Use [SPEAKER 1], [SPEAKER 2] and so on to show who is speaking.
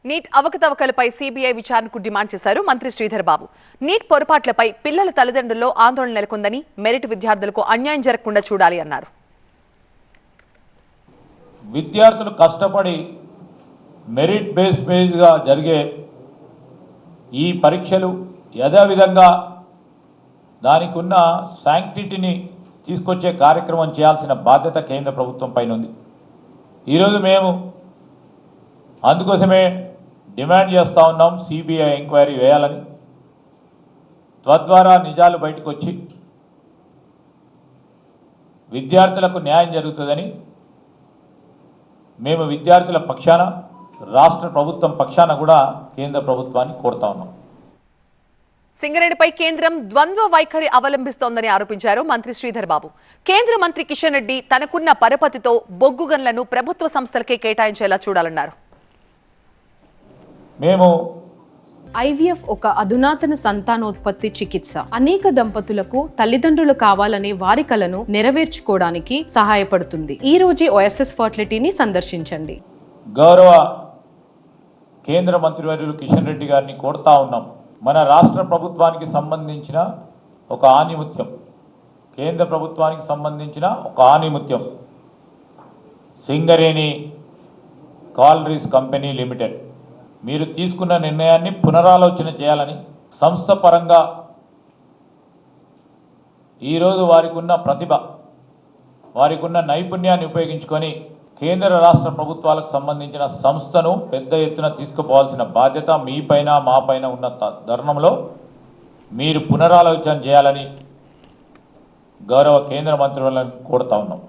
[SPEAKER 1] Neat అవకతవకలపై CBI విచారణకు demand చేశారు మంత్రి శ్రీధర్ బాబు. నీట్ పొరపాట్లపై పిల్లల తల్లిదండ్రుల్లో ఆందోళన నెలకొందని, మెరిట్ విద్యార్థులకు అన్యాయం జరగకుండా చూడాలి అన్నారు.
[SPEAKER 2] విద్యార్థులు కష్టపడి మెరిట్ బేస్గా జరిగే ఈ పరీక్షలు యథావిధంగా దానికి ఉన్న శాంక్టిటీని తీసుకొచ్చే కార్యక్రమం చేయాల్సిన బాధ్యత కేంద్ర ప్రభుత్వం పైన ఉంది. ఈరోజు మేము అందుకోసమే డిమాండ్ చేస్తూ ఉన్నాం, సిబిఐ ఎంక్వైరీ వేయాలని. తద్వారా నిజాలు బయటకు వచ్చి విద్యార్థులకు న్యాయం జరుగుతుందని మేము విద్యార్థుల పక్షాన, రాష్ట్ర ప్రభుత్వం పక్షాన కూడా కేంద్ర ప్రభుత్వాన్ని కోరుతా ఉన్నాం.
[SPEAKER 1] సింగరేణిపై కేంద్రం ద్వంద్వ వైఖరి అవలంబిస్తోందని ఆరోపించారు మంత్రి శ్రీధర్ బాబు. కేంద్ర మంత్రి కిషన్ రెడ్డి తనకున్న పరపతితో బొగ్గు గన్లను ప్రభుత్వ సంస్థలకే కేటాయించేలా చూడాలన్నారు.
[SPEAKER 2] మేము
[SPEAKER 3] ఐవీఎఫ్ ఒక అధునాతన సంతానోత్పత్తి చికిత్స. అనేక దంపతులకు తల్లిదండ్రులు కావాలనే వారి కలను నెరవేర్చుకోవడానికి సహాయపడుతుంది. ఈ రోజే ఓఎస్ఎస్ ఫర్టిలిటీని సందర్శించండి.
[SPEAKER 2] గౌరవ కేంద్ర మంత్రివర్యులు కిషన్ రెడ్డి గారిని కోరుతా ఉన్నాం. మన రాష్ట్ర ప్రభుత్వానికి సంబంధించిన ఒక ఆణిముత్యం, కేంద్ర ప్రభుత్వానికి సంబంధించిన ఒక ఆణిముత్యం సింగరేణి కాలరీస్ కంపెనీ లిమిటెడ్. మీరు తీసుకున్న నిర్ణయాన్ని పునరాలోచన చేయాలని, సంస్థ పరంగా ఈరోజు వారికి ఉన్న ప్రతిభ, వారికి ఉన్న నైపుణ్యాన్ని ఉపయోగించుకొని కేంద్ర రాష్ట్ర ప్రభుత్వాలకు సంబంధించిన సంస్థను పెద్ద ఎత్తున తీసుకుపోవాల్సిన బాధ్యత మీపైన మాపైన ఉన్న తరుణంలో మీరు పునరాలోచన చేయాలని గౌరవ కేంద్ర మంత్రులను కోరుతా ఉన్నాం.